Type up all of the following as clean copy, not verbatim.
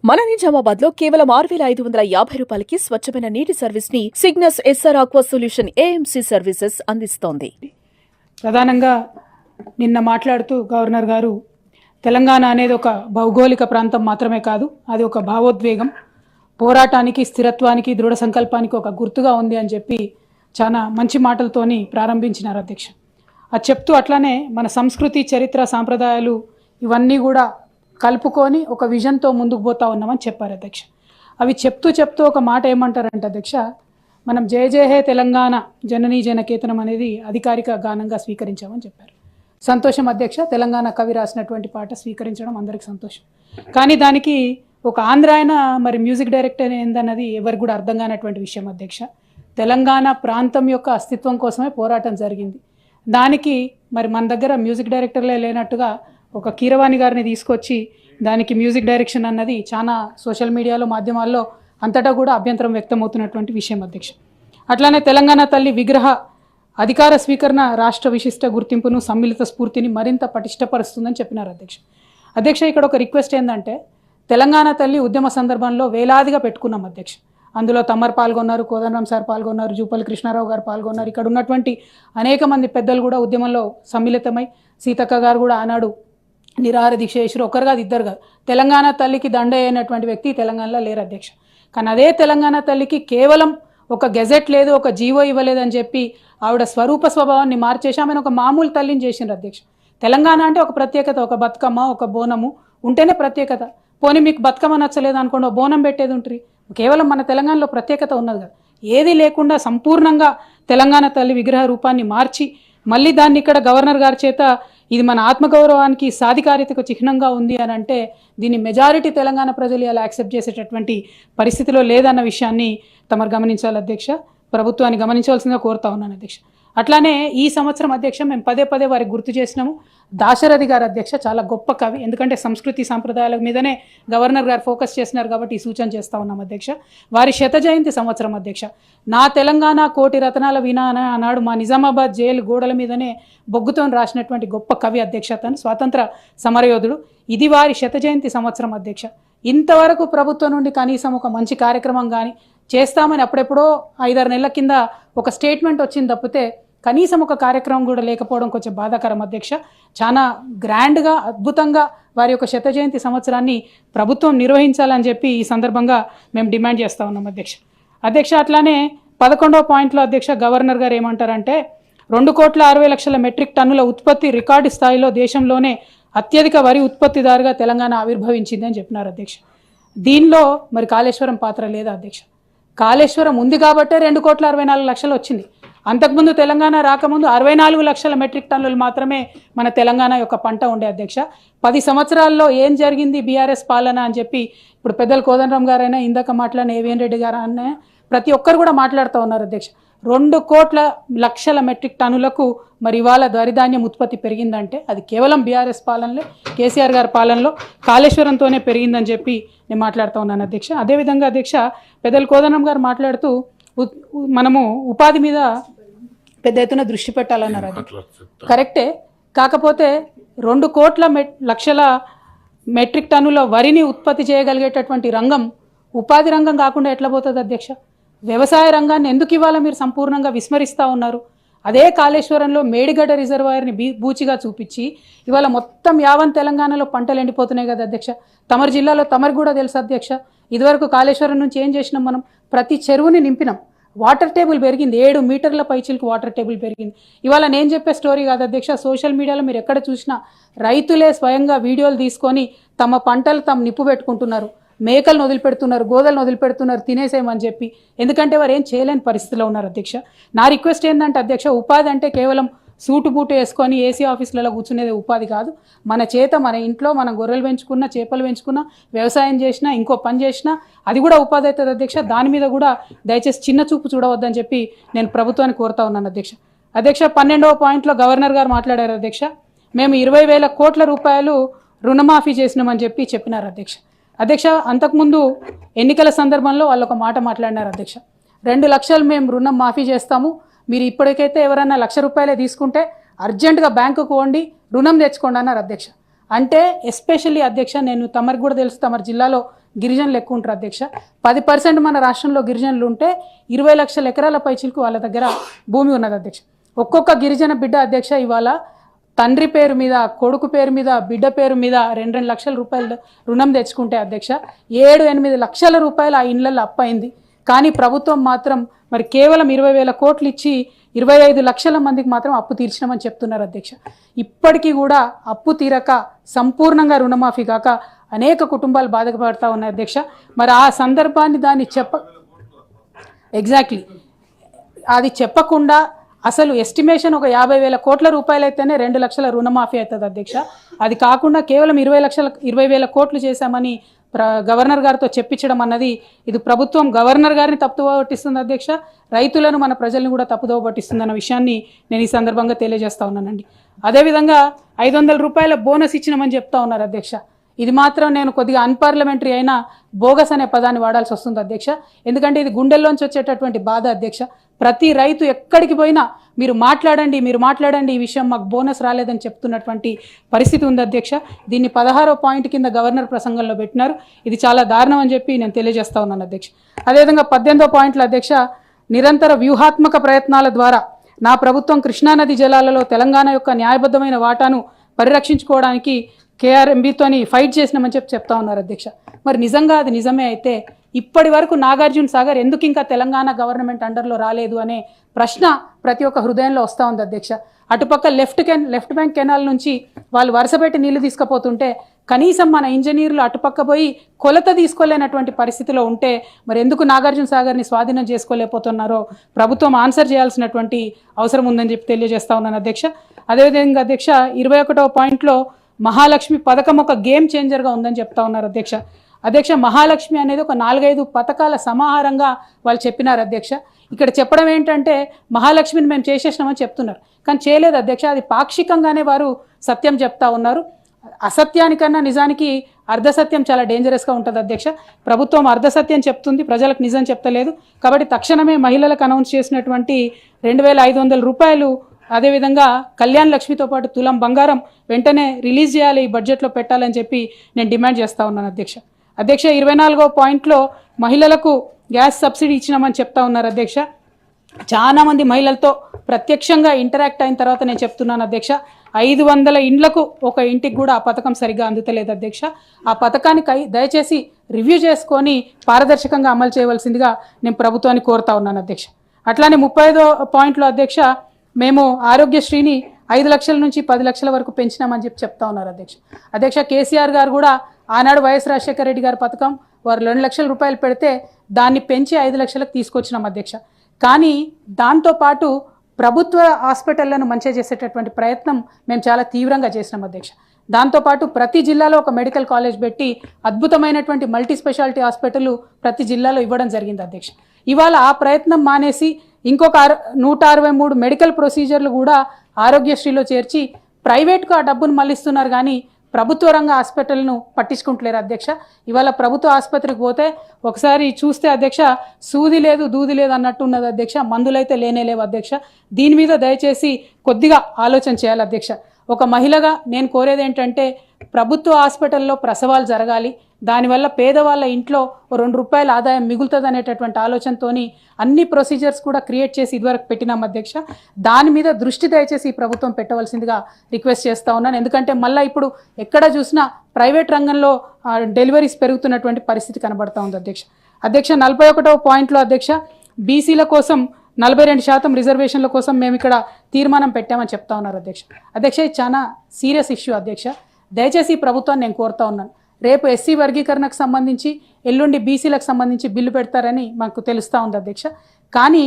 మన నిజామాబాద్ లో కేవలం 6,550 రూపాయలకి స్వచ్ఛమైన నీటి సర్వీస్ ని Cygnus SR aqua solution AMC services అందిస్తోంది. ప్రధానంగా నిన్న మాట్లాడుతూ గవర్నర్ గారు తెలంగాణ అనేది ఒక భౌగోళిక ప్రాంతం మాత్రమే కాదు, అది ఒక భావోద్వేగం, పోరాటానికి, స్థిరత్వానికి, దృఢ సంకల్పానికి ఒక గుర్తుగా ఉంది అని చెప్పి చాలా మంచి మాటలతోని ప్రారంభించినారు అధ్యక్ష. అది చెప్తూ అట్లానే మన సంస్కృతి, చరిత్ర, సాంప్రదాయాలు ఇవన్నీ కూడా కలుపుకొని ఒక విజన్తో ముందుకు పోతా ఉన్నామని చెప్పారు అధ్యక్ష. అవి చెప్తూ ఒక మాట ఏమంటారంటే అధ్యక్ష, మనం జయ జయ హే తెలంగాణ జననీ జనకేతనం అనేది అధికారిక గానంగా స్వీకరించామని చెప్పారు. సంతోషం అధ్యక్ష, తెలంగాణ కవి రాసినటువంటి పాట స్వీకరించడం అందరికి సంతోషం. కానీ దానికి ఒక ఆంధ్ర ఆయన మరి మ్యూజిక్ డైరెక్టర్ ఏందన్నది ఎవరికి కూడా అర్థం కానటువంటి విషయం అధ్యక్ష. తెలంగాణ ప్రాంతం యొక్క అస్తిత్వం కోసమే పోరాటం జరిగింది. దానికి మరి మన దగ్గర మ్యూజిక్ డైరెక్టర్లే లేనట్టుగా ఒక కీరవాణి గారిని తీసుకొచ్చి దానికి మ్యూజిక్ డైరెక్షన్ అన్నది చాలా సోషల్ మీడియాలో, మాధ్యమాల్లో అంతటా కూడా అభ్యంతరం వ్యక్తమవుతున్నటువంటి విషయం అధ్యక్ష. అట్లానే తెలంగాణ తల్లి విగ్రహ అధికార స్వీకరణ రాష్ట్ర విశిష్ట గుర్తింపును, సమ్మిళిత స్ఫూర్తిని మరింత పటిష్టపరుస్తుందని చెప్పినారు అధ్యక్ష. అధ్యక్ష, ఇక్కడ ఒక రిక్వెస్ట్ ఏంటంటే, తెలంగాణ తల్లి ఉద్యమ సందర్భంలో వేలాదిగా పెట్టుకున్నాం అధ్యక్ష. అందులో తమ్మర్ పాల్గొన్నారు, కోదండరాం సార్ పాల్గొన్నారు, జూపల్లి కృష్ణారావు గారు పాల్గొన్నారు. ఇక్కడ ఉన్నటువంటి అనేక మంది పెద్దలు కూడా ఉద్యమంలో సమ్మిళితమై, సీతక్క గారు కూడా ఆనాడు నిరాహార దీక్ష చేసారు. ఒకరు కాదు, ఇద్దరు కాదు. తెలంగాణ తల్లికి దండ అయినటువంటి వ్యక్తి తెలంగాణలో లేరు అధ్యక్ష. కానీ అదే తెలంగాణ తల్లికి కేవలం ఒక గెజెట్ లేదు, ఒక జీవో ఇవ్వలేదని చెప్పి ఆవిడ స్వరూప స్వభావాన్ని మార్చేసి ఆమెను ఒక మామూలు తల్లిని చేసిండ్రు అధ్యక్ష. తెలంగాణ అంటే ఒక ప్రత్యేకత, ఒక బతుకమ్మ, ఒక బోనము ఉంటేనే ప్రత్యేకత. పోనీ మీకు బతుకమ్మ నచ్చలేదు అనుకోండి, బోనం పెట్టేది ఉంటుంది. కేవలం మన తెలంగాణలో ప్రత్యేకత ఉన్నది కదా. ఏది లేకుండా సంపూర్ణంగా తెలంగాణ తల్లి విగ్రహ రూపాన్ని మార్చి మళ్ళీ దాన్ని ఇక్కడ గవర్నర్ గారి చేత ఇది మన ఆత్మగౌరవానికి, సాధికారితకు చిహ్నంగా ఉంది అని అంటే దీన్ని మెజారిటీ తెలంగాణ ప్రజలు అలా యాక్సెప్ట్ చేసేటటువంటి పరిస్థితిలో లేదన్న విషయాన్ని తమరు గమనించాలి అధ్యక్ష. ప్రభుత్వాన్ని గమనించవలసిందిగా కోరుతా ఉన్నాను అధ్యక్ష. అట్లానే ఈ సంవత్సరం అధ్యక్ష మేము పదే వారికి గుర్తు చేసినాము. దాశరథి గారు అధ్యక్ష చాలా గొప్ప కవి, ఎందుకంటే సంస్కృతి సాంప్రదాయాల మీదనే గవర్నర్ గారు ఫోకస్ చేసినారు కాబట్టి ఈ సూచన చేస్తూ ఉన్నాం అధ్యక్ష. వారి శత జయంతి సంవత్సరం అధ్యక్ష. నా తెలంగాణ కోటి రతనాల వినా అన్నాడు మా నిజామాబాద్ జైలు గోడల మీదనే బొగ్గుతో రాసినటువంటి గొప్ప కవి అధ్యక్ష. తను స్వాతంత్ర సమరయోధుడు. ఇది వారి శత జయంతి సంవత్సరం అధ్యక్ష. ఇంతవరకు ప్రభుత్వం నుండి కనీసం ఒక మంచి కార్యక్రమం కానీ చేస్తామని అప్పుడెప్పుడో 5-6 నెలల కింద ఒక స్టేట్మెంట్ వచ్చింది తప్పితే కనీసం ఒక కార్యక్రమం కూడా లేకపోవడం కొంచెం బాధాకరం అధ్యక్ష. చాలా గ్రాండ్గా, అద్భుతంగా వారి యొక్క శత జయంతి సంవత్సరాన్ని ప్రభుత్వం నిర్వహించాలని చెప్పి ఈ సందర్భంగా మేము డిమాండ్ చేస్తూ ఉన్నాం అధ్యక్ష. అట్లానే 11వ పాయింట్లో అధ్యక్ష గవర్నర్ గారు ఏమంటారంటే, 2,60,00,000 మెట్రిక్ టన్నుల ఉత్పత్తి రికార్డు స్థాయిలో దేశంలోనే అత్యధిక వరి ఉత్పత్తిదారుగా తెలంగాణ ఆవిర్భవించింది అని చెప్పినారు అధ్యక్ష. దీనిలో మరి కాళేశ్వరం పాత్ర లేదా అధ్యక్ష? కాళేశ్వరం ఉంది కాబట్టే 2,64,00,000 వచ్చింది. అంతకుముందు తెలంగాణ రాకముందు 64,00,000 మెట్రిక్ టన్నులు మాత్రమే మన తెలంగాణ యొక్క పంట ఉండే అధ్యక్ష. 10 సంవత్సరాల్లో ఏం జరిగింది బీఆర్ఎస్ పాలన అని చెప్పి ఇప్పుడు పెద్దలు కోదండరాం గారైనా, ఇందాక మాట్లాడిన ఏవిఎన్ రెడ్డి గారు అనే ప్రతి ఒక్కరు కూడా మాట్లాడుతూ ఉన్నారు అధ్యక్ష. 2,00,00,000 మెట్రిక్ టన్నులకు మరి ఇవాళ వరిధాన్యం ఉత్పత్తి పెరిగిందంటే అది కేవలం బీఆర్ఎస్ పాలనలో, కేసీఆర్ గారి పాలనలో కాళేశ్వరంతోనే పెరిగిందని చెప్పి నేను మాట్లాడుతూ ఉన్నాను అధ్యక్ష. అదేవిధంగా అధ్యక్ష పెద్దలు కోదండరాం గారు మాట్లాడుతూ మనము ఉపాధి మీద పెద్ద ఎత్తున దృష్టి పెట్టాలన్నారు. అది కరెక్టే. కాకపోతే 2,00,00,000 మెట్రిక్ టన్నుల వరిని ఉత్పత్తి చేయగలిగేటటువంటి రంగం ఉపాధి రంగం కాకుండా ఎట్లా పోతుంది అధ్యక్ష? వ్యవసాయ రంగాన్ని ఎందుకు ఇవాళ మీరు సంపూర్ణంగా విస్మరిస్తూ ఉన్నారు? అదే కాళేశ్వరంలో మేడిగడ్డ రిజర్వాయర్ని బూచిగా చూపించి ఇవాళ మొత్తం యావన్ తెలంగాణలో పంటలు ఎండిపోతున్నాయి కదా అధ్యక్ష. తమరి జిల్లాలో తమరికి కూడా తెలుసు అధ్యక్ష. ఇదివరకు కాళేశ్వరం నుంచి ఏం చేసినాం మనం? ప్రతి చెరువుని నింపినాం. వాటర్ టేబుల్ పెరిగింది, 7 మీటర్ల పైచిలకు వాటర్ టేబుల్ పెరిగింది. ఇవాళ నేను చెప్పే స్టోరీ కాదు అధ్యక్ష. సోషల్ మీడియాలో మీరు ఎక్కడ చూసినా రైతులే స్వయంగా వీడియోలు తీసుకొని తమ పంటలు తాము నిప్పు పెట్టుకుంటున్నారు, మేకలను వదిలిపెడుతున్నారు, గోదలను వదిలిపెడుతున్నారు తినేసేయమని చెప్పి. ఎందుకంటే వారు ఏం చేయలేని పరిస్థితిలో ఉన్నారు అధ్యక్ష. నా రిక్వెస్ట్ ఏంటంటే అధ్యక్ష, ఉపాధి అంటే కేవలం సూటు బూటు వేసుకొని ఏసీ ఆఫీసులలో కూర్చునేది ఉపాధి కాదు. మన చేత, మన ఇంట్లో మనం గొర్రెలు పెంచుకున్నా, చేపలు పెంచుకున్నా, వ్యవసాయం చేసినా, ఇంకో పని చేసినా అది కూడా ఉపాధి అవుతుంది అధ్యక్ష. దాని మీద కూడా దయచేసి చిన్న చూపు చూడవద్దని చెప్పి నేను ప్రభుత్వాన్ని కోరుతా ఉన్నాను అధ్యక్ష. 12వ పాయింట్లో గవర్నర్ గారు మాట్లాడారు అధ్యక్ష. మేము 20,000 కోట్ల రూపాయలు రుణమాఫీ చేసినామని చెప్పి చెప్పినారు అధ్యక్ష. అంతకుముందు ఎన్నికల సందర్భంలో వాళ్ళు ఒక మాట మాట్లాడినారు అధ్యక్ష. 2 లక్షలు మేము రుణం మాఫీ చేస్తాము, మీరు ఇప్పటికైతే ఎవరైనా 1,00,000 రూపాయలే తీసుకుంటే అర్జెంటుగా బ్యాంకుకు పోండి, రుణం తెచ్చుకోండి అన్నారు అధ్యక్ష. అంటే ఎస్పెషల్లీ అధ్యక్ష, నేను తమరికి కూడా తెలుసు, తమరి జిల్లాలో గిరిజనులు ఎక్కువ ఉంటారు అధ్యక్ష. 10% మన రాష్ట్రంలో గిరిజనులు ఉంటే 20 లక్షల ఎకరాల పైచిలకు వాళ్ళ దగ్గర భూమి ఉన్నది అధ్యక్ష. ఒక్కొక్క గిరిజన బిడ్డ అధ్యక్ష ఇవాళ తండ్రి పేరు మీద, కొడుకు పేరు మీద, బిడ్డ పేరు మీద 2 లక్షల రూపాయలు రుణం తెచ్చుకుంటే అధ్యక్ష 7-8 లక్షల రూపాయలు ఆ ఇండ్లలో అప్పయింది. కానీ ప్రభుత్వం మాత్రం మరి కేవలం 20,000 కోట్లు ఇచ్చి 25 లక్షల మందికి మాత్రం అప్పు తీర్చినామని చెప్తున్నారు అధ్యక్ష. ఇప్పటికీ కూడా అప్పు తీరక సంపూర్ణంగా రుణమాఫీ కాక అనేక కుటుంబాలు బాధపడతా ఉన్నాయి అధ్యక్ష. మరి ఆ సందర్భాన్ని దాన్ని ఎగ్జాక్ట్లీ అది చెప్పకుండా అసలు ఎస్టిమేషన్ ఒక 50,000 కోట్ల రూపాయలు అయితేనే 2 లక్షల రుణమాఫీ అవుతుంది అధ్యక్ష. అది కాకుండా కేవలం 20,000 కోట్లు చేశామని గవర్నర్ గారితో చెప్పించడం అన్నది ఇది ప్రభుత్వం గవర్నర్ గారిని తప్పుదోవ పట్టిస్తుంది అధ్యక్ష, రైతులను మన ప్రజల్ని కూడా తప్పుదోవ పట్టిస్తుంది అన్న విషయాన్ని నేను ఈ సందర్భంగా తెలియజేస్తా ఉన్నానండి. అదేవిధంగా 500 రూపాయల బోనస్ ఇచ్చినామని చెప్తా ఉన్నారు అధ్యక్ష. ఇది మాత్రం నేను కొద్దిగా అన్పార్లమెంటరీ అయినా బోగస్ అనే పదాన్ని వాడాల్సి వస్తుంది అధ్యక్ష. ఎందుకంటే ఇది గుండెల్లోంచి వచ్చేటటువంటి బాధ అధ్యక్ష. ప్రతి రైతు ఎక్కడికి పోయినా మీరు మాట్లాడండి ఈ విషయం మాకు బోనస్ రాలేదని చెప్తున్నటువంటి పరిస్థితి ఉంది అధ్యక్ష. దీన్ని 16వ పాయింట్ కింద గవర్నర్ ప్రసంగంలో పెట్టినారు. ఇది చాలా దారుణం అని చెప్పి నేను తెలియజేస్తా ఉన్నాను అధ్యక్ష. అదేవిధంగా 18వ పాయింట్లో అధ్యక్ష, నిరంతర వ్యూహాత్మక ప్రయత్నాల ద్వారా నా ప్రభుత్వం కృష్ణానది జలాలలో తెలంగాణ యొక్క న్యాయబద్ధమైన వాటాను పరిరక్షించుకోవడానికి కేఆర్ఎంబీతోని ఫైట్ చేసినామని చెప్తా ఉన్నారు అధ్యక్ష. మరి నిజంగా అది నిజమే అయితే ఇప్పటి వరకు నాగార్జున సాగర్ ఎందుకు ఇంకా తెలంగాణ గవర్నమెంట్ అండర్లో రాలేదు అనే ప్రశ్న ప్రతి ఒక్క హృదయంలో వస్తూ ఉంది అధ్యక్ష. అటుపక్క లెఫ్ట్ బ్యాంక్ కెనాల్ నుంచి వాళ్ళు వరుసపెట్టి నీళ్లు తీసుకుపోతుంటే కనీసం మన ఇంజనీర్లు అటుపక్క పోయి కొలత తీసుకోలేనటువంటి పరిస్థితిలో ఉంటే మరి ఎందుకు నాగార్జున సాగర్ని స్వాధీనం చేసుకోలేకపోతున్నారో ప్రభుత్వం ఆన్సర్ చేయాల్సినటువంటి అవసరం ఉందని చెప్పి తెలియజేస్తా ఉన్నాను అధ్యక్ష. అదేవిధంగా అధ్యక్ష 21వ పాయింట్లో మహాలక్ష్మి పథకం ఒక గేమ్ చేంజర్గా ఉందని చెప్తా ఉన్నారు అధ్యక్ష. మహాలక్ష్మి అనేది ఒక 4-5 పథకాల సమాహారంగా వాళ్ళు చెప్పినారు అధ్యక్ష. ఇక్కడ చెప్పడం ఏంటంటే మహాలక్ష్మిని మేము చేసేసినామని చెప్తున్నారు, కానీ చేయలేదు అధ్యక్ష. అది పాక్షికంగానే వారు సత్యం చెప్తా ఉన్నారు. అసత్యానికన్నా నిజానికి అర్ధసత్యం చాలా డేంజరస్గా ఉంటుంది అధ్యక్ష. ప్రభుత్వం అర్ధసత్యం చెప్తుంది, ప్రజలకు నిజం చెప్తలేదు. కాబట్టి తక్షణమే మహిళలకు అనౌన్స్ చేసినటువంటి 2,500 రూపాయలు, అదేవిధంగా కళ్యాణ్ లక్ష్మితో పాటు తులం బంగారం వెంటనే రిలీజ్ చేయాలి, ఈ బడ్జెట్లో పెట్టాలని చెప్పి నేను డిమాండ్ చేస్తూ ఉన్నాను అధ్యక్ష. 24వ పాయింట్లో మహిళలకు గ్యాస్ సబ్సిడీ ఇచ్చినామని చెప్తా ఉన్నారు అధ్యక్ష. చాలామంది మహిళలతో ప్రత్యక్షంగా ఇంటరాక్ట్ అయిన తర్వాత నేను చెప్తున్నాను అధ్యక్ష, 500 ఇండ్లకు ఒక ఇంటికి కూడా ఆ పథకం సరిగ్గా అందుతలేదు అధ్యక్ష. ఆ పథకానికి దయచేసి రివ్యూ చేసుకొని పారదర్శకంగా అమలు చేయవలసిందిగా నేను ప్రభుత్వాన్ని కోరుతా ఉన్నాను అధ్యక్ష. అట్లానే 35వ పాయింట్లో అధ్యక్ష, మేము ఆరోగ్యశ్రీని 5 లక్షల నుంచి 10 లక్షల వరకు పెంచినామని చెప్తా ఉన్నారు అధ్యక్ష. కేసీఆర్ గారు కూడా ఆనాడు వైఎస్ రాజశేఖర రెడ్డి గారి పథకం వారు 2 లక్షల రూపాయలు పెడితే దాన్ని పెంచి 5 లక్షలకు తీసుకొచ్చినాం అధ్యక్ష. కానీ దాంతోపాటు ప్రభుత్వ హాస్పిటళ్లను మంచిగా చేసేటటువంటి ప్రయత్నం మేము చాలా తీవ్రంగా చేసినాం అధ్యక్ష. దాంతోపాటు ప్రతి జిల్లాలో ఒక మెడికల్ కాలేజ్ పెట్టి అద్భుతమైనటువంటి మల్టీ స్పెషాలిటీ హాస్పిటల్ ప్రతి జిల్లాలో ఇవ్వడం జరిగింది అధ్యక్ష. ఇవాళ ఆ ప్రయత్నం మానేసి ఇంకొక 163 మెడికల్ ప్రొసీజర్లు కూడా ఆరోగ్యశ్రీలో చేర్చి ప్రైవేట్కు ఆ డబ్బును మళ్ళిస్తున్నారు, కానీ ప్రభుత్వ రంగ హాస్పిటల్ను పట్టించుకుంటలేరు అధ్యక్ష. ఇవాళ ప్రభుత్వ ఆసుపత్రికి పోతే ఒకసారి చూస్తే అధ్యక్ష సూది లేదు దూది లేదు అన్నట్టు ఉన్నది అధ్యక్ష, మందులైతే లేనేలేవు అధ్యక్ష. దీని మీద దయచేసి కొద్దిగా ఆలోచన చేయాలి అధ్యక్ష. ఒక మహిళగా నేను కోరేది ఏంటంటే ప్రభుత్వ హాస్పిటల్లో ప్రసవాలు జరగాలి, దానివల్ల పేదవాళ్ళ ఇంట్లో 2 రూపాయల ఆదాయం మిగులుతుంది అనేటటువంటి ఆలోచనతోని అన్ని ప్రొసీజర్స్ కూడా క్రియేట్ చేసి ఇదివరకు పెట్టినాం అధ్యక్ష. దాని మీద దృష్టి దయచేసి ఈ ప్రభుత్వం పెట్టవలసిందిగా రిక్వెస్ట్ చేస్తూ ఉన్నాను. ఎందుకంటే మళ్ళీ ఇప్పుడు ఎక్కడ చూసినా ప్రైవేట్ రంగంలో డెలివరీస్ పెరుగుతున్నటువంటి పరిస్థితి కనబడతా ఉంది అధ్యక్ష. 41వ పాయింట్లో అధ్యక్ష, బీసీల కోసం 42% రిజర్వేషన్ల కోసం మేము ఇక్కడ తీర్మానం పెట్టామని చెప్తా ఉన్నారు అధ్యక్ష. ఇది చాలా సీరియస్ ఇష్యూ అధ్యక్ష. దయచేసి ఈ ప్రభుత్వాన్ని నేను కోరుతా ఉన్నాను, రేపు ఎస్సీ వర్గీకరణకు సంబంధించి ఎల్లుండి బీసీలకు సంబంధించి బిల్లు పెడతారని మాకు తెలుస్తూ ఉంది అధ్యక్ష. కానీ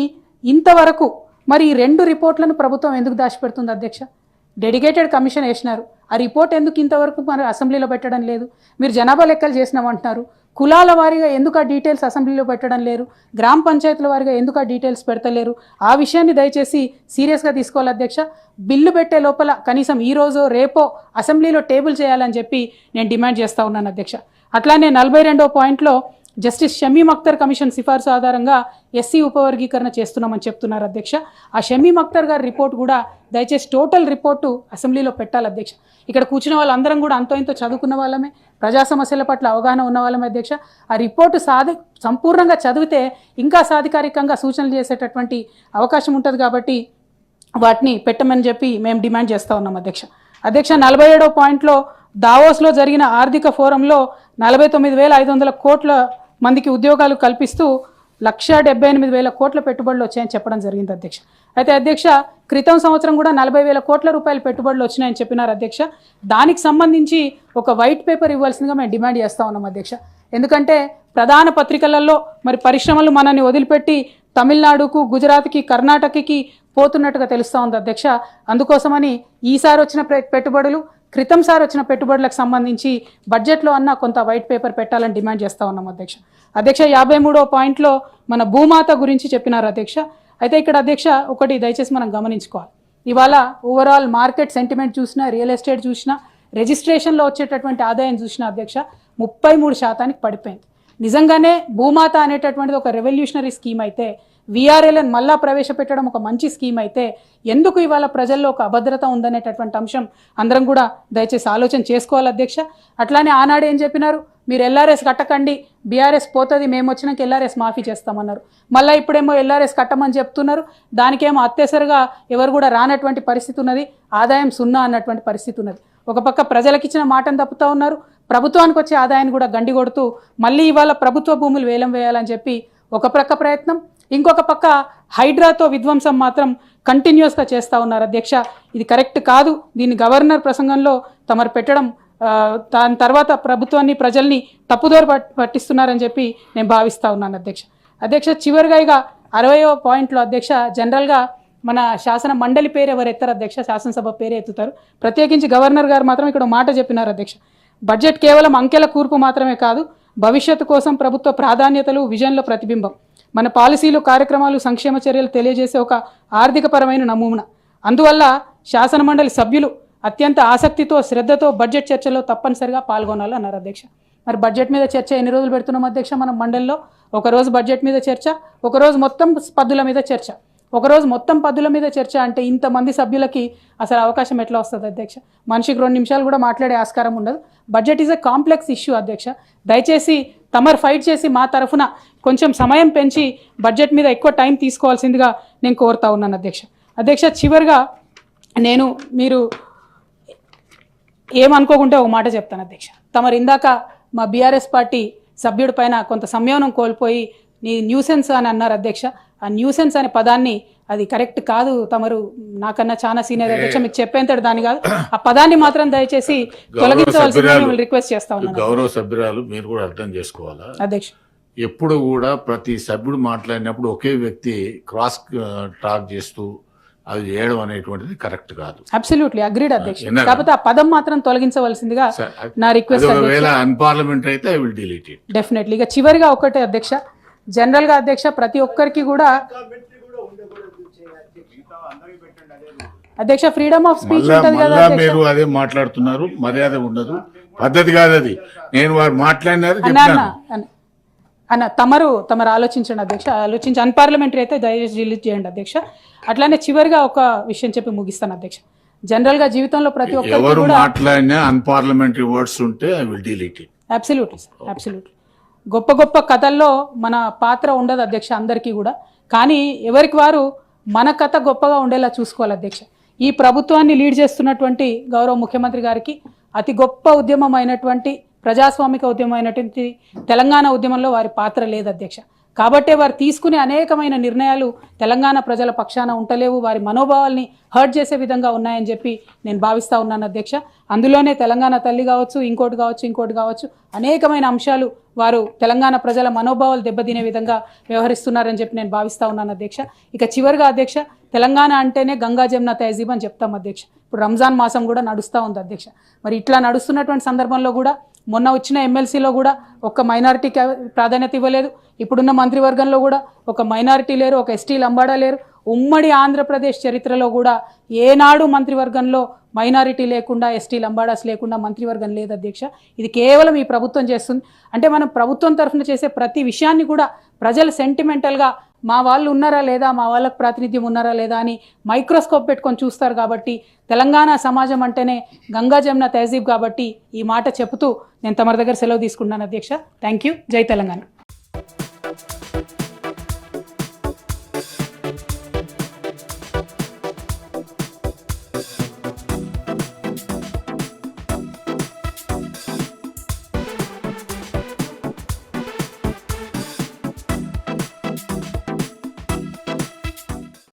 ఇంతవరకు మరి ఈ 2 రిపోర్ట్లను ప్రభుత్వం ఎందుకు దాచిపెడుతుంది అధ్యక్ష? డెడికేటెడ్ కమిషన్ వేసినారు, ఆ రిపోర్ట్ ఎందుకు ఇంతవరకు మరి అసెంబ్లీలో పెట్టడం లేదు? మీరు జనాభా లెక్కలు చేసినామంటున్నారు, కులాల వారీగా ఎందుకు ఆ డీటెయిల్స్ అసెంబ్లీలో పెట్టడం లేరు? గ్రామ పంచాయతీల వారీగా ఎందుకు ఆ డీటెయిల్స్ పెడతలేరు? ఆ విషయాన్ని దయచేసి సీరియస్గా తీసుకోవాలి అధ్యక్ష. బిల్లు పెట్టే లోపల కనీసం ఈ రోజో రేపో అసెంబ్లీలో టేబుల్ చేయాలని చెప్పి నేను డిమాండ్ చేస్తూ ఉన్నాను అధ్యక్ష. అట్లానే 42వ పాయింట్లో జస్టిస్ షమీమ్ అఖ్తర్ కమిషన్ సిఫార్సు ఆధారంగా ఎస్సీ ఉపవర్గీకరణ చేస్తున్నామని చెప్తున్నారు అధ్యక్ష. ఆ షమీమ్ అఖ్తర్ గారి రిపోర్ట్ కూడా దయచేసి టోటల్ రిపోర్టు అసెంబ్లీలో పెట్టాలి అధ్యక్ష. ఇక్కడ కూర్చున్న వాళ్ళందరం కూడా అంతో ఇంతో చదువుకున్న వాళ్ళమే, ప్రజా సమస్యల పట్ల అవగాహన ఉన్న వాళ్ళమే అధ్యక్ష. ఆ రిపోర్టు సంపూర్ణంగా చదివితే ఇంకా సాధికారికంగా సూచనలు చేసేటటువంటి అవకాశం ఉంటుంది కాబట్టి వాటిని పెట్టమని చెప్పి మేము డిమాండ్ చేస్తూ ఉన్నాం అధ్యక్ష. 47వ పాయింట్లో దావోస్లో జరిగిన ఆర్థిక ఫోరంలో 49,500 కోట్ల మందికి ఉద్యోగాలు కల్పిస్తూ 178,000 కోట్ల పెట్టుబడులు వచ్చాయని చెప్పడం జరిగింది అధ్యక్ష. అయితే అధ్యక్ష క్రితం సంవత్సరం కూడా 40,000 కోట్ల రూపాయల పెట్టుబడులు వచ్చినాయని చెప్పినారు అధ్యక్ష. దానికి సంబంధించి ఒక వైట్ పేపర్ ఇవ్వాల్సిందిగా మేము డిమాండ్ చేస్తూ ఉన్నాం అధ్యక్ష. ఎందుకంటే ప్రధాన పత్రికలలో మరి పరిశ్రమలు మనల్ని వదిలిపెట్టి తమిళనాడుకు, గుజరాత్కి, కర్ణాటకకి పోతున్నట్టుగా తెలుస్తూ ఉంది అధ్యక్ష. అందుకోసమని ఈసారి వచ్చిన పెట్టుబడులు, క్రితం సారి వచ్చిన పెట్టుబడులకు సంబంధించి బడ్జెట్లో అన్న కొంత వైట్ పేపర్ పెట్టాలని డిమాండ్ చేస్తూ ఉన్నాం అధ్యక్ష. 53వ పాయింట్లో మన భూమాత గురించి చెప్పినారు అధ్యక్ష. అయితే ఇక్కడ అధ్యక్ష ఒకటి దయచేసి మనం గమనించుకోవాలి. ఇవాళ ఓవరాల్ మార్కెట్ సెంటిమెంట్ చూసినా, రియల్ ఎస్టేట్ చూసినా, రిజిస్ట్రేషన్లో వచ్చేటటువంటి ఆదాయం చూసినా అధ్యక్ష 33% పడిపోయింది. నిజంగానే భూమాత అనేటటువంటిది ఒక రెవల్యూషనరీ స్కీమ్ అయితే, విఆర్ఎల్ని మళ్ళా ప్రవేశపెట్టడం ఒక మంచి స్కీమ్ అయితే, ఎందుకు ఇవాళ ప్రజల్లో ఒక అభద్రత ఉందనేటటువంటి అంశం అందరం కూడా దయచేసి ఆలోచన చేసుకోవాలి అధ్యక్ష. అట్లానే ఆనాడు ఏం చెప్పినారు, మీరు ఎల్ఆర్ఎస్ కట్టకండి, బీఆర్ఎస్ పోతుంది, మేము వచ్చినాక ఎల్ఆర్ఎస్ మాఫీ చేస్తామన్నారు. మళ్ళీ ఇప్పుడేమో ఎల్ఆర్ఎస్ కట్టమని చెప్తున్నారు. దానికేమో అత్యవసరగా ఎవరు కూడా రానటువంటి పరిస్థితి ఉన్నది, ఆదాయం 0 అన్నటువంటి పరిస్థితి ఉన్నది. ఒక పక్క ప్రజలకు ఇచ్చిన మాటను తప్పుతూ ఉన్నారు, ప్రభుత్వానికి వచ్చే ఆదాయాన్ని కూడా గండి కొడుతూ మళ్ళీ ఇవాళ ప్రభుత్వ భూములు వేలం వేయాలని చెప్పి ఒక ప్రక్క ప్రయత్నం, ఇంకొక పక్క హైడ్రాతో విధ్వంసం మాత్రం కంటిన్యూస్గా చేస్తూ ఉన్నారు అధ్యక్ష. ఇది కరెక్ట్ కాదు. దీన్ని గవర్నర్ ప్రసంగంలో తమరు పెట్టడం, దాని తర్వాత ప్రభుత్వాన్ని, ప్రజల్ని తప్పుదోర పట్టిస్తున్నారని చెప్పి నేను భావిస్తూ ఉన్నాను అధ్యక్ష. అధ్యక్ష చివరిగా ఇక 60వ పాయింట్లో అధ్యక్ష జనరల్గా మన శాసన మండలి పేరు ఎవరు ఎత్తారు అధ్యక్ష, శాసనసభ పేరే ఎత్తుతారు. ప్రత్యేకించి గవర్నర్ గారు మాత్రం ఇక్కడ మాట చెప్పినారు అధ్యక్ష. బడ్జెట్ కేవలం అంకెల కూర్పు మాత్రమే కాదు, భవిష్యత్తు కోసం ప్రభుత్వ ప్రాధాన్యతలు, విజన్ల ప్రతిబింబం. మన పాలసీలు, కార్యక్రమాలు, సంక్షేమ చర్యలు తెలియజేసే ఒక ఆర్థికపరమైన నమూనా. అందువల్ల శాసన మండలి సభ్యులు అత్యంత ఆసక్తితో, శ్రద్ధతో బడ్జెట్ చర్చలో తప్పనిసరిగా పాల్గొనాలి అన్నారు అధ్యక్ష. మరి బడ్జెట్ మీద చర్చ ఎన్ని రోజులు పెడుతున్నాం అధ్యక్ష మనం మండలిలో? ఒకరోజు బడ్జెట్ మీద చర్చ, ఒకరోజు మొత్తం పద్దుల మీద చర్చ. ఒకరోజు మొత్తం పద్దుల మీద చర్చ అంటే ఇంతమంది సభ్యులకి అసలు అవకాశం ఎట్లా వస్తుంది అధ్యక్ష? మనిషికి 2 నిమిషాలు కూడా మాట్లాడే ఆస్కారం ఉండదు. Budget is a complex issue అధ్యక్ష. దయచేసి తమరు ఫైట్ చేసి మా తరఫున కొంచెం సమయం పెంచి బడ్జెట్ మీద ఎక్కువ టైం తీసుకోవాల్సిందిగా నేను కోరుతా ఉన్నాను అధ్యక్ష. అధ్యక్ష చివరిగా మీరు ఏమనుకోకుంటే ఒక మాట చెప్తాను అధ్యక్ష. తమరు ఇందాక మా బీఆర్ఎస్ పార్టీ సభ్యుడి పైన కొంత సంయమనం కోల్పోయి నీ న్యూసెన్స్ అని అన్నారు అధ్యక్ష. ఆ న్యూసెన్స్ అనే పదాన్ని అది కరెక్ట్ కాదు. తమరు నాకన్నా చాలా సీనియర్ అధ్యక్ష, మీకు చెప్పేంతటి దాని కాదు. ఆ పదాన్ని మాత్రం దయచేసి తొలగించవలసిందిగా మిమ్మల్ని రిక్వెస్ట్ చేస్తా ఉన్నాను. గౌరవ సభ్యురాలు మీరు కూడా అర్థం చేసుకోవాలా అధ్యక్ష, ఎప్పుడు కూడా ప్రతి సభ్యుడు మాట్లాడినప్పుడు ఒకే వ్యక్తి క్రాస్ టాక్ చేస్తూ అది చేయడం అనేటువంటిది కరెక్ట్ కాదు. అబ్సల్యూట్లీ అగ్రీడ్ అధ్యక్ష. కాకపోతే ఆ పదం మాత్రం తొలగించవలసిందిగా నా రిక్వెస్ట్. ఒకవేళ అన్పార్లమెంటరీ అయితే I will delete it. Definitely. ఇక చివరిగా ఒకటే అధ్యక్ష, జనరల్ గా అధ్యక్ష ప్రతి ఒక్కరికి కూడా అధ్యక్ష ఫ్రీడమ్ ఆఫ్ స్పీచ్ ఉంటుంది కదా మీరు అదే మాట్లాడుతున్నారు, మర్యాద ఉండదు, పద్ధతి కాదు అది. నేను వారు మాట్లాడినారు అన్న తమరు ఆలోచించండి అధ్యక్ష. ఆలోచించి అన్పార్లమెంటరీ అయితే దయచేసి డిలీట్ చేయండి అధ్యక్ష. అట్లానే చివరిగా ఒక విషయం చెప్పి ముగిస్తాను అధ్యక్ష. జనరల్ గా జీవితంలో ప్రతి ఒక్కరు మాట్లాడినా అన్పార్లమెంటరీ వర్డ్స్ ఉంటే I will delete it. Absolutely sir, absolutely. గొప్ప గొప్ప కథల్లో మన పాత్ర ఉండదు అధ్యక్ష అందరికీ కూడా. కానీ ఎవరికి వారు మన కథ గొప్పగా ఉండేలా చూసుకోవాలి అధ్యక్ష. ఈ ప్రభుత్వాన్ని లీడ్ చేస్తున్నటువంటి గౌరవ ముఖ్యమంత్రి గారికి అతి గొప్ప ఉద్యమం అయినటువంటి, ప్రజాస్వామిక ఉద్యమం అయినటువంటి తెలంగాణ ఉద్యమంలో వారి పాత్ర లేదు అధ్యక్ష. కాబట్టే వారు తీసుకునే అనేకమైన నిర్ణయాలు తెలంగాణ ప్రజల పక్షాన ఉంటలేవు, వారి మనోభావాల్ని హర్ట్ చేసే విధంగా ఉన్నాయని చెప్పి నేను భావిస్తూ ఉన్నాను అధ్యక్ష. అందులోనే తెలంగాణ తల్లి కావచ్చు, ఇంకోటి కావచ్చు అనేకమైన అంశాలు వారు తెలంగాణ ప్రజల మనోభావాలు దెబ్బతినే విధంగా వ్యవహరిస్తున్నారని చెప్పి నేను భావిస్తూ ఉన్నాను అధ్యక్ష. ఇక చివరిగా అధ్యక్ష, తెలంగాణ అంటేనే గంగా జమున తహజీబ్ అని చెప్తాం అధ్యక్ష. ఇప్పుడు రంజాన్ మాసం కూడా నడుస్తూ ఉంది అధ్యక్ష. మరి ఇట్లా నడుస్తున్నటువంటి సందర్భంలో కూడా మొన్న వచ్చిన ఎమ్మెల్సీలో కూడా ఒక మైనారిటీకి ప్రాధాన్యత ఇవ్వలేదు. ఇప్పుడున్న మంత్రివర్గంలో కూడా ఒక మైనారిటీ లేరు, ఒక ఎస్టీ లంబాడా లేరు. ఉమ్మడి ఆంధ్రప్రదేశ్ చరిత్రలో కూడా ఏనాడు మంత్రివర్గంలో మైనారిటీ లేకుండా ఎస్టీ లంబాడాస్ లేకుండా మంత్రివర్గం లేదు అధ్యక్ష. ఇది కేవలం ఈ ప్రభుత్వం చేస్తుంది. అంటే మనం ప్రభుత్వం తరఫున చేసే ప్రతి విషయాన్ని కూడా ప్రజలు సెంటిమెంటల్గా మా వాళ్ళు ఉన్నారా లేదా, మా వాళ్ళకు ప్రాతినిధ్యం ఉన్నారా లేదా అని మైక్రోస్కోప్ పెట్టుకొని చూస్తారు. కాబట్టి తెలంగాణ సమాజం అంటేనే గంగా జమున తహజీబ్ కాబట్టి ఈ మాట చెబుతూ నేను తమరి దగ్గర సెలవు తీసుకున్నాను అధ్యక్ష. Thank you. జై తెలంగాణ.